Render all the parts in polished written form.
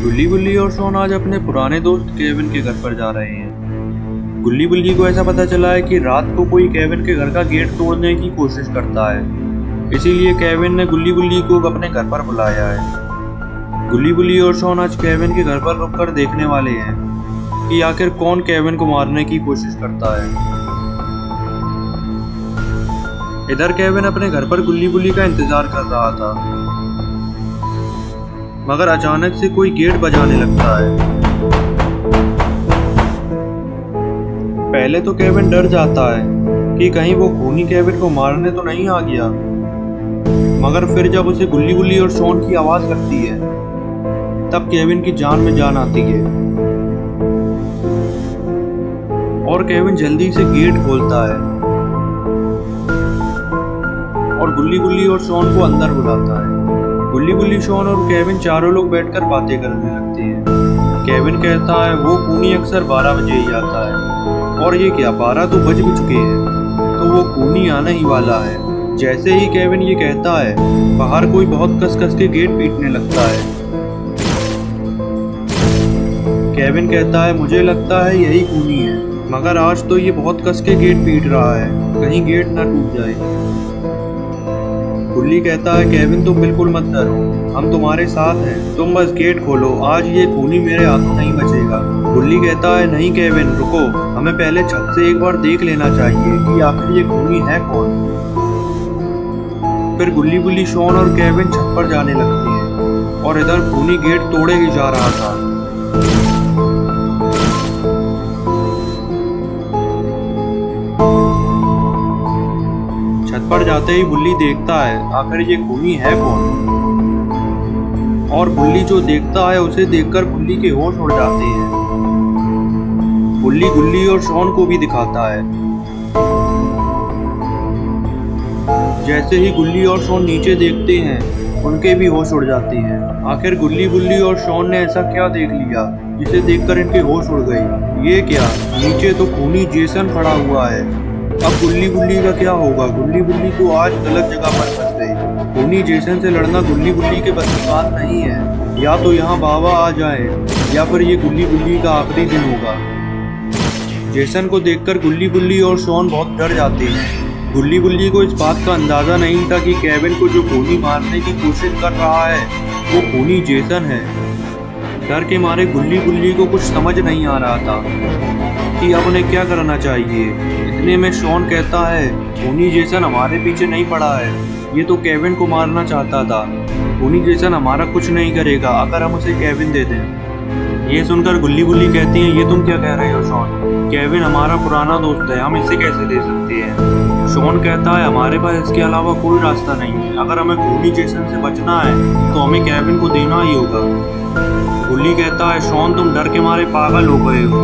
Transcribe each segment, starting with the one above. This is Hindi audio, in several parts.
गुल्ली बुल्ली और शॉन आज अपने पुराने दोस्त केविन के घर पर जा रहे हैं। गुल्ली बुल्ली को ऐसा पता चला है कि रात को कोई केविन के घर का गेट तोड़ने की कोशिश करता है, इसीलिए केविन ने गुल्ली बुल्ली को अपने घर पर बुलाया है। गुल्ली बुल्ली और शॉन आज केविन के घर पर रुककर देखने वाले हैं कि आखिर कौन केविन को मारने की कोशिश करता है। इधर केविन अपने घर पर गुल्ली बुल्ली का इंतजार कर रहा था, मगर अचानक से कोई गेट बजाने लगता है। पहले तो केविन डर जाता है कि कहीं वो खूनी केविन को मारने तो नहीं आ गया, मगर फिर जब उसे गुल्ली बुल्ली और शॉन की आवाज लगती है तब केविन की जान में जान आती है और केविन जल्दी से गेट खोलता है और गुल्ली बुल्ली और शॉन को अंदर बुलाता है। गुल्ली बुल्ली, शॉन और केविन चारों लोग बैठकर बातें करने लगते हैं। केविन कहता है वो खूनी अक्सर 12 बजे ही आता है, और ये क्या 12 तो बज भी चुके हैं, तो वो खूनी आने ही वाला है। जैसे ही केविन ये कहता है बाहर कोई बहुत कस कस के गेट पीटने लगता है। केविन कहता है मुझे लगता है यही खूनी है, मगर आज तो ये बहुत कस के गेट पीट रहा है, कहीं गेट ना टूट जाए। गुल्ली कहता है केविन तुम बिल्कुल मत डरो, हम तुम्हारे साथ हैं, तुम बस गेट खोलो, आज ये खूनी मेरे हाथों नहीं बचेगा। गुल्ली कहता है नहीं केविन रुको, हमें पहले छत से एक बार देख लेना चाहिए कि आखिर ये खूनी है कौन। फिर गुल्ली बुल्ली, शॉन और केविन छत पर जाने लगते हैं और इधर खूनी गेट तोड़े ही जा रहा था। छत पर जाते ही बुल्ली देखता है आखिर ये खूनी है कौन, और बुल्ली जो देखता है उसे देखकर बुल्ली के होश उड़ जाते हैं। बुल्ली गुल्ली और शॉन को भी दिखाता है। जैसे ही गुल्ली और शॉन नीचे देखते हैं उनके भी होश उड़ जाते हैं। आखिर गुल्ली बुल्ली और शॉन ने ऐसा क्या देख लिया जिसे देखकर इनके होश उड़ गए। ये क्या, नीचे तो खूनी जेसन खड़ा हुआ है। अब गुल्ली बुल्ली का क्या होगा। गुल्ली बुल्ली को आज गलत जगह पर फंस गई। खूनी जेसन से लड़ना गुल्ली बुल्ली के बस की बात नहीं है। या तो यहाँ बाबा आ जाए या फिर ये गुल्ली बुल्ली का आखिरी दिन होगा। जेसन को देखकर गुल्ली बुल्ली और शॉन बहुत डर जाते हैं। गुल्ली बुल्ली को इस बात का अंदाजा नहीं था कि केविन को जो खूनी मारने की कोशिश कर रहा है वो खूनी जेसन है। डर के मारे गुल्ली बुल्ली को कुछ समझ नहीं आ रहा था कि अब उन्हें क्या करना चाहिए। इतने में शॉन कहता है खूनी जेसन हमारे पीछे नहीं पड़ा है, ये तो केविन को मारना चाहता था। खूनी जेसन हमारा कुछ नहीं करेगा अगर हम उसे केविन दे दें। ये सुनकर गुल्ली बुल्ली कहती है ये तुम क्या कह रहे हो शॉन, केविन हमारा पुराना दोस्त है, हम इसे कैसे दे सकते हैं। शॉन कहता है हमारे पास इसके अलावा कोई रास्ता नहीं है, अगर हमें खूनी जेसन से बचना है तो हमें केविन को देना ही होगा। गुल्ली कहता है शॉन तुम डर के मारे पागल हो गए हो,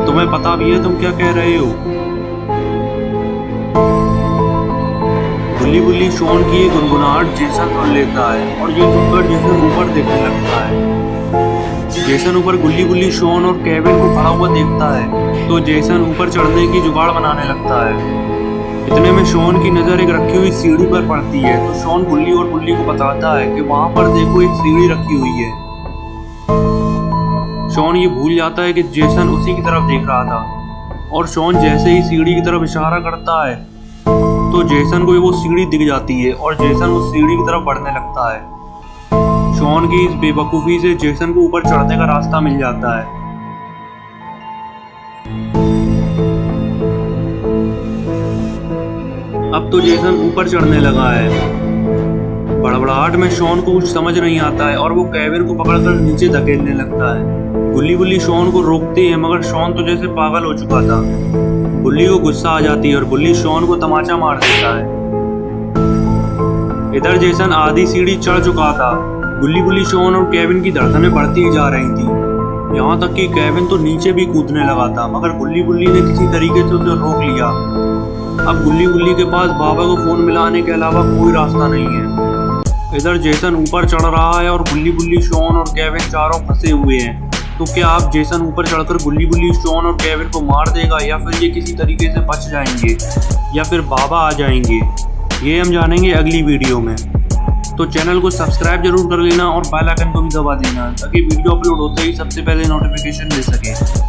तुम्हें पता भी है तुम क्या कह रहे हो। गुल्ली बुल्ली शॉन की ये गुनगुनाहट जेसन सुन लेता है और ये सुनकर जेसन ऊपर देखने लगता है। जेसन ऊपर गुल्ली बुल्ली, शॉन और केविन को खड़ा हुआ देखता है तो जेसन ऊपर चढ़ने की जुगाड़ बनाने लगता है। इतने में शॉन की नजर एक रखी हुई सीढ़ी पर पड़ती है तो शॉन गुल्ली और बुल्ली को बताता है कि वहां पर देखो एक सीढ़ी रखी हुई है। शॉन ये भूल जाता है कि जेसन उसी की तरफ देख रहा था, और शॉन जैसे ही सीढ़ी की तरफ इशारा करता है तो जेसन को वो सीढ़ी दिख जाती है और जेसन उस सीढ़ी की तरफ बढ़ने लगता है। शॉन की इस बेवकूफी से जेसन को ऊपर चढ़ने का रास्ता मिल जाता है। अब तो जेसन ऊपर चढ़ने लगा है। बड़बड़ाहट में शॉन को कुछ समझ नहीं आता है और वो केविन को पकड़कर नीचे धकेलने लगता है। गुल्ली बुल्ली शॉन को रोकती है, मगर शॉन तो जैसे पागल हो चुका था। बुल्ली को गुस्सा आ जाती है और बुल्ली शॉन को तमाचा मार देता है। इधर जेसन आधी सीढ़ी चढ़ चुका था। गुल्ली बुल्ली, शॉन और केविन की धड़कनें बढ़ती ही जा रही थी, यहाँ तक कि केविन तो नीचे भी कूदने लगा था, मगर गुल्ली बुल्ली ने किसी तरीके से उसे रोक लिया। अब गुल्ली बुल्ली के पास बाबा को फोन मिलाने के अलावा कोई रास्ता नहीं है। इधर जेसन ऊपर चढ़ रहा है और गुल्ली बुल्ली, शॉन और केविन चारों फंसे हुए हैं। तो क्या आप जेसन ऊपर चढ़कर गुल्ली बुल्ली, शॉन और केविन को मार देगा, या फिर ये किसी तरीके से बच जाएंगे, या फिर बाबा आ जाएंगे, ये हम जानेंगे अगली वीडियो में। तो चैनल को सब्सक्राइब जरूर कर लेना और बेल आइकन को भी दबा देना ताकि वीडियो अपलोड होते ही सबसे पहले नोटिफिकेशन मिल सके।